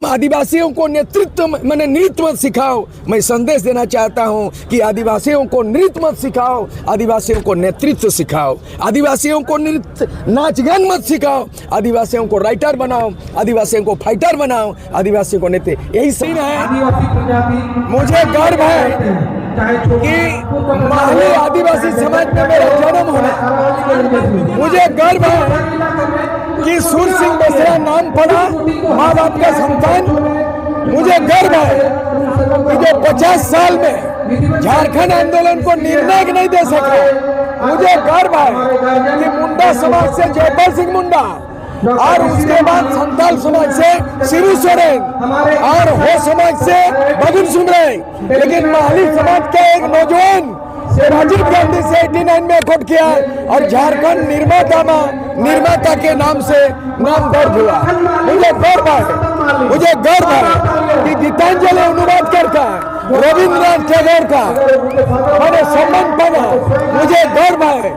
आदिवासियों को नेतृत्व मैंने नृत्य मत सिखाओ। मैं संदेश देना चाहता हूं कि आदिवासियों को नृत्य मत सिखाओ, आदिवासियों को नेतृत्व सिखाओ। आदिवासियों को नृत्य नाच गान मत सिखाओ, आदिवासियों को राइटर बनाओ, आदिवासियों को फाइटर बनाओ, आदिवासियों को नेता। यही सीन है। मुझे गर्व है कि माहली आदिवासी समाज में मेरा जन्म होना। मुझे गर्व है कि सूर सिंह बेसरा नाम पड़ा, माँ बाप का संतान। मुझे गर्व है कि जो 50 साल में झारखंड आंदोलन को निर्णायक नहीं दे सका। मुझे गर्व है कि मुंडा समाज से जयपाल सिंह मुंडा और उसके बाद संताल समाज से शिबू सोरेन और हो समाज से बदुल सुमरेन, लेकिन माहली समाज का एक नौजवान राजीव गांधी से 89 में एकजुट किया और झारखंड निर्माता के नाम से नाम दर्ज हुआ। मुझे गर्व है कि गीतांजलि अनुवाद करता रविंद्रनाथ टैगोर का मैंने सम्मान पाना। मुझे गर्व है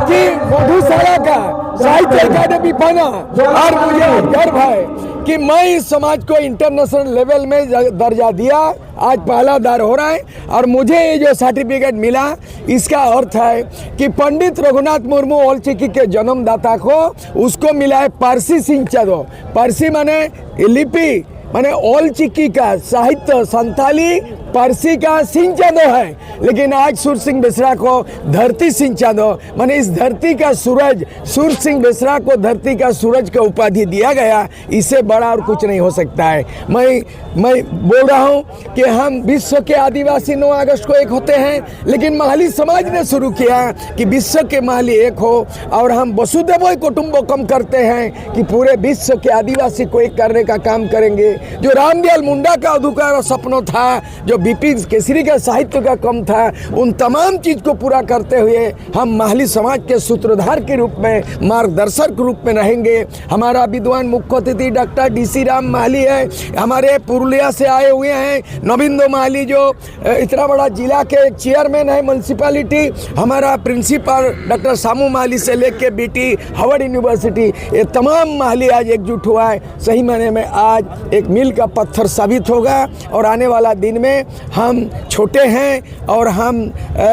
कि मधुशाला का साहित्य अकादमी पाना, और मुझे गर्व है कि मैं इस समाज को इंटरनेशनल लेवल में दर्जा दिया। आज पहला दर हो रहा है और मुझे ये जो सर्टिफिकेट मिला, इसका अर्थ है कि पंडित रघुनाथ मुर्मू ओल चिकी के जन्मदाता को उसको मिला है पारसी सिंह चदो। पारसी माने लिपि माने ओल चिकी का साहित्य संथाली पारसी का सिंह चदो है, लेकिन आज सूर सिंह बेसरा को धरती सिंह चदो माने इस धरती का सूरज, सूर सिंह बेसरा को धरती का सूरज का उपाधि दिया गया। इससे बड़ा और कुछ नहीं हो सकता है। मैं बोल रहा हूँ कि हम विश्व के आदिवासी 9 अगस्त को एक होते हैं, लेकिन माहली समाज ने शुरू किया कि विश्व के माहली एक हो, और हम वसुधैव कुटुंबकम करते हैं कि पूरे विश्व के आदिवासी को एक करने का काम करेंगे। जो रामदयाल मुंडा का अधिकार सपनों था, जो बीपी केसरी का साहित्य का कम था, उन तमाम चीज को पूरा करते हुए हम माहली समाज के सूत्रधार के रूप में, मार्गदर्शक के रूप में रहेंगे। हमारा विद्वान मुख्य अतिथि डॉक्टर DC राम माहली है, हमारे पुरुलिया से आए हुए हैं नविंदो माहली जो इतना बड़ा जिला के चेयरमैन है म्यूनसिपालिटी, हमारा प्रिंसिपल डॉक्टर सामू माहली से लेके BT हार्वर्ड यूनिवर्सिटी, ये तमाम माहली आज एकजुट हुआ है। सही मायने में आज एक मील का पत्थर साबित होगा, और आने वाला दिन में हम छोटे हैं और हम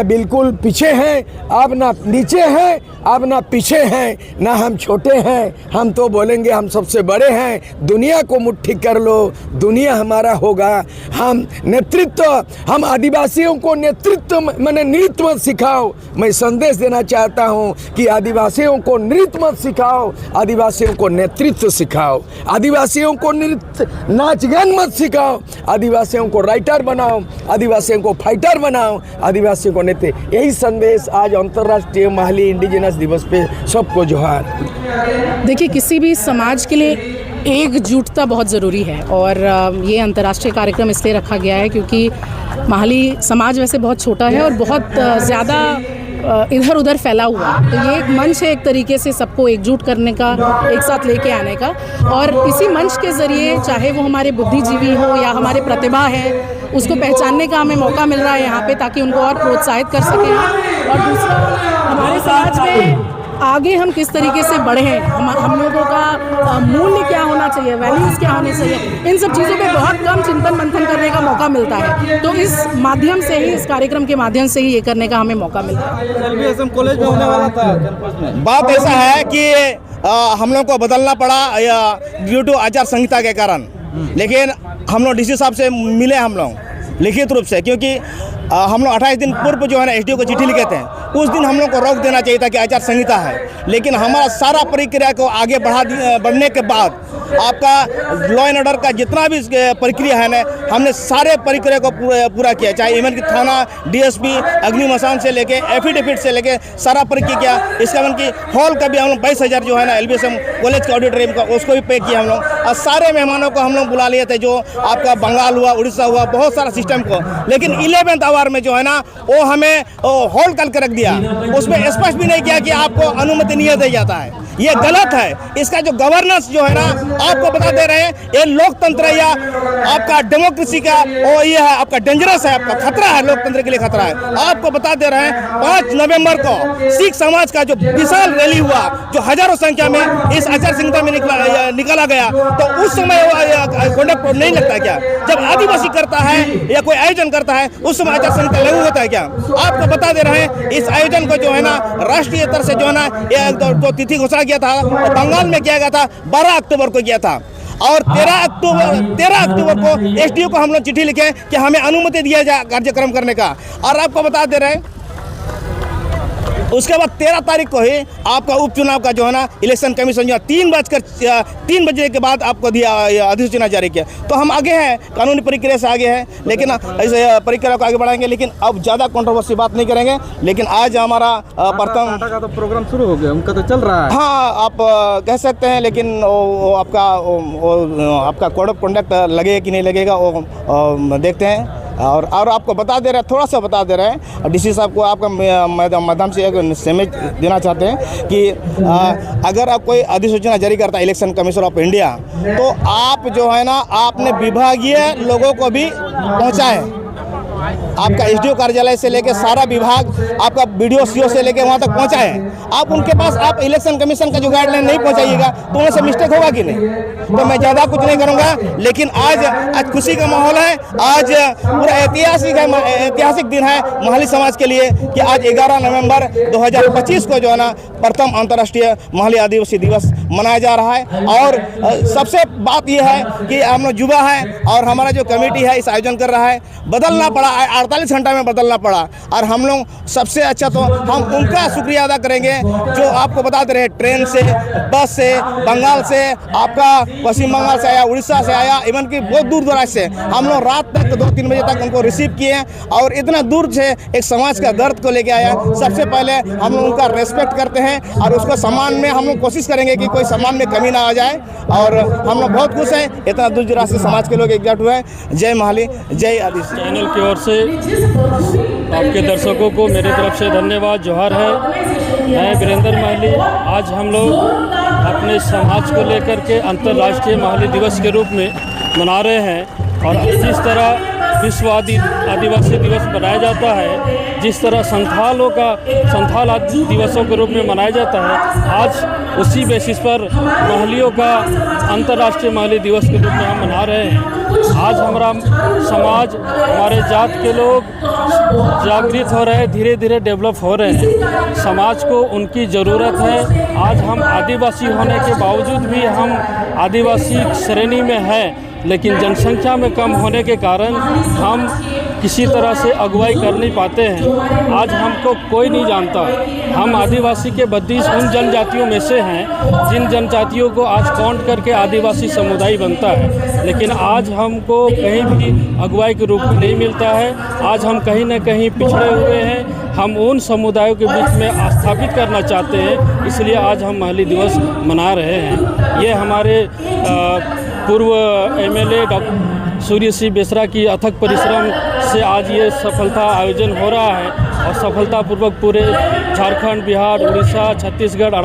बिल्कुल पीछे हैं। अब ना नीचे हैं, अब ना पीछे हैं, ना हम छोटे हैं। हम तो बोलेंगे हम सबसे बड़े हैं। दुनिया को मुट्ठी कर लो, दुनिया हमारा होगा। हम नेतृत्व, हम आदिवासियों को नेतृत्व मैंने नृत्य मत सिखाओ। मैं संदेश देना चाहता हूं कि आदिवासियों को नृत्य मत सिखाओ, आदिवासियों को नेतृत्व सिखाओ। आदिवासियों को नृत्य नाच गान मत सिखाओ, आदिवासियों को राइटर बनाओ, आदिवासियों को फाइटर बनाओ, आदिवासियों को नेता। यही संदेश आज अंतर्राष्ट्रीय माहली इंडिजिनस दिवस पे सबको जोहार। देखिए, किसी भी समाज के लिए एकजुटता बहुत ज़रूरी है, और ये अंतर्राष्ट्रीय कार्यक्रम इसलिए रखा गया है क्योंकि माहली समाज वैसे बहुत छोटा है और बहुत ज़्यादा इधर उधर फैला हुआ है। तो ये एक मंच है एक तरीके से सबको एकजुट करने का, एक साथ लेके आने का, और इसी मंच के ज़रिए चाहे वो हमारे बुद्धिजीवी हो या हमारे प्रतिभा है, उसको पहचानने का हमें मौका मिल रहा है यहाँ पे, ताकि उनको और प्रोत्साहित कर सकें। और दूसरा, हमारे समाज में आगे हम किस तरीके से बढ़े हैं, हम लोगों का मूल्य क्या होना चाहिए, वैल्यूज़ क्या होने चाहिए, इन सब चीज़ों पे बहुत कम चिंतन मंथन करने का मौका मिलता है। तो इस माध्यम से ही, इस कार्यक्रम के माध्यम से ही ये करने का हमें मौका मिलता है। कॉलेज में होने वाला था। बात ऐसा है कि हम लोग को बदलना पड़ा ड्यू टू आचार संहिता के कारण, लेकिन हम लोग DC साहब से मिले हम लोग लिखित रूप से, क्योंकि हम लोग 28 दिन पूर्व जो है ना SDO को चिट्ठी लिखे थे। उस दिन हम लोग को रोक देना चाहिए था कि आचार संहिता है, लेकिन हमारा सारा प्रक्रिया को आगे बढ़ने के बाद आपका लॉ एंड ऑर्डर का जितना भी प्रक्रिया है ना, हमने सारे प्रक्रिया को पूरा किया, चाहे इवन की थाना, DSP, अग्निमशान से लेके एफिडेविट से लेके सारा प्रक्रिया किया। इसका मतलब कि हॉल का भी हम लोग 22,000 जो है ना LBSM कॉलेज के ऑडिटोरियम का, उसको भी पे किया हम लोग। और सारे मेहमानों को हम लोग बुला लिए थे, जो आपका बंगाल हुआ, उड़ीसा हुआ, बहुत सारा सिस्टम को। लेकिन 11th आवर में जो है ना, वो हमें हॉल करके रख दिया। उसमें स्पष्ट भी नहीं किया कि आपको अनुमति नहीं दी जाता है। ये गलत है। इसका जो गवर्नेंस जो है ना, आपको बता दे रहे हैं, ये लोकतंत्र या आपका डेमोक्रेसी का ये है, आपका डेंजरस है, आपका खतरा है, लोकतंत्र के लिए खतरा है। आपको बता दे रहे हैं 5 नवंबर को सिख समाज का जो विशाल रैली हुआ, जो हजारों संख्या में इस आचार संहिता में निकाला गया, तो उस समय कंडक्ट नहीं लगता क्या? जब आदिवासी करता है या कोई आयोजन करता है उस समय आचार संहिता लागू होता है क्या? आपको बता दे रहे हैं इस आयोजन को जो है ना राष्ट्रीय स्तर से जो है ना तो तिथि घोषणा किया था, बंगाल में किया गया था, 12 अक्टूबर को किया था। और 13 अक्टूबर को एसडीओ को हम लोग चिट्ठी लिखे कि हमें अनुमति दिया जाए कार्यक्रम करने का। और आपको बता दे रहे हैं उसके बाद 13 तारीख को ही आपका उपचुनाव का जो है ना इलेक्शन कमीशन जो 3 बजे के बाद आपको दिया अधिसूचना जारी किया। तो हम आगे हैं, कानूनी प्रक्रिया से आगे हैं, लेकिन ऐसे प्रक्रिया को आगे बढ़ाएंगे, लेकिन अब ज़्यादा कंट्रोवर्सी बात नहीं करेंगे। लेकिन आज हमारा प्रथम का तो प्रोग्राम शुरू हो गया, उनका तो चल रहा है। हाँ, आप कह सकते हैं, लेकिन वो आपका कोड ऑफ कंडक्ट लगेगा कि नहीं लगेगा वो देखते हैं। और आपको बता दे रहे हैं, थोड़ा सा बता दे रहे हैं, डीसी साहब को आपका माध्यम से एक मैसेज देना चाहते हैं कि अगर आप कोई अधिसूचना जारी करता है इलेक्शन कमीशन ऑफ इंडिया, तो आप जो है ना आपने विभागीय लोगों को भी पहुंचाएं। आपका एसडीओ कार्यालय से लेकर सारा विभाग, आपका बीडीओ सीओ से लेकर वहाँ तक पहुँचाएं। आप उनके पास आप इलेक्शन कमीशन का जो गाइडलाइन नहीं पहुँचाइएगा तो उनसे मिस्टेक होगा कि नहीं। तो मैं ज़्यादा कुछ नहीं करूँगा, लेकिन आज खुशी का माहौल है। आज पूरा ऐतिहासिक दिन है महाली समाज के लिए कि आज 11 नवंबर 2025 को जो है ना प्रथम अंतर्राष्ट्रीय महाली आदिवासी दिवस मनाया जा रहा है। और सबसे बात यह है कि हम लोग युवा हैं और हमारा जो कमेटी है इस आयोजन कर रहा है, बदलना पड़ा 48 घंटा में बदलना पड़ा। और हम लोग सबसे अच्छा तो हम उनका शुक्रिया अदा करेंगे जो आपको बताते रहे, ट्रेन से, बस से, बंगाल से, आपका पश्चिम बंगाल से आया, उड़ीसा से आया, इवन कि बहुत दूर दराज से हम लोग रात तक 2-3 बजे तक उनको रिसीव किए और इतना दूर से एक समाज का दर्द को लेके आया। सबसे पहले हम लोग उनका रेस्पेक्ट करते हैं और उसको सम्मान में हम लोग कोशिश करेंगे कि कोई सम्मान में कमी ना आ जाए। और हम लोग बहुत खुश हैं, इतना दूर दराज से समाज के लोग एकजुट हुए हैं। जय महाली, जय आदिवासी। चैनल की ओर से आपके दर्शकों को मेरे तरफ से धन्यवाद, जोहार है। मैं वीरेंद्र महली। आज हम लोग अपने समाज को लेकर के अंतर्राष्ट्रीय महाली दिवस के रूप में मना रहे हैं। और जिस तरह विश्व आदिवासी दिवस मनाया जाता है, जिस तरह संथाल दिवसों के रूप में मनाया जाता है, आज उसी बेसिस पर महलियों का अंतर्राष्ट्रीय महली दिवस के रूप में हम मना रहे हैं। आज हमारा समाज, हमारे जात के लोग जागृत हो रहे हैं, धीरे धीरे डेवलप हो रहे हैं। समाज को उनकी ज़रूरत है। आज हम आदिवासी होने के बावजूद भी हम आदिवासी श्रेणी में हैं, लेकिन जनसंख्या में कम होने के कारण हम किसी तरह से अगुवाई कर नहीं पाते हैं। आज हमको कोई नहीं जानता। हम आदिवासी के 32 उन जनजातियों में से हैं जिन जनजातियों को आज काउंट करके आदिवासी समुदाय बनता है, लेकिन आज हमको कहीं भी अगुवाई के रूप में नहीं मिलता है। आज हम कहीं न कहीं पिछड़े हुए हैं। हम उन समुदायों के बीच में स्थापित करना चाहते हैं, इसलिए आज हम महली दिवस मना रहे हैं। ये हमारे पूर्व एमएलए डॉक्टर सूर्य सिंह बेसरा की अथक परिश्रम से आज ये सफलता आयोजन हो रहा है और सफलतापूर्वक पूरे झारखंड, बिहार, उड़ीसा, छत्तीसगढ़,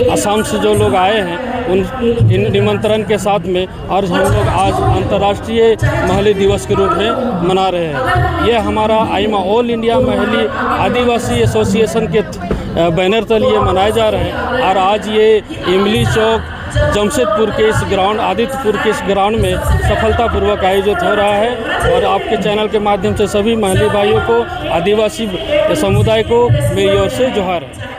असम से जो लोग आए हैं इन निमंत्रण के साथ में और हम लोग आज अंतर्राष्ट्रीय महली दिवस के रूप में मना रहे हैं। ये हमारा आईमा ऑल इंडिया महली आदिवासी एसोसिएशन के बैनर तले ये मनाया जा रहा है। और आज ये इमली चौक जमशेदपुर के इस ग्राउंड, आदित्यपुर के इस ग्राउंड में सफलतापूर्वक आयोजित हो रहा है। और आपके चैनल के माध्यम से सभी महली भाइयों को, आदिवासी समुदाय को मेरी ओर से जोहार है।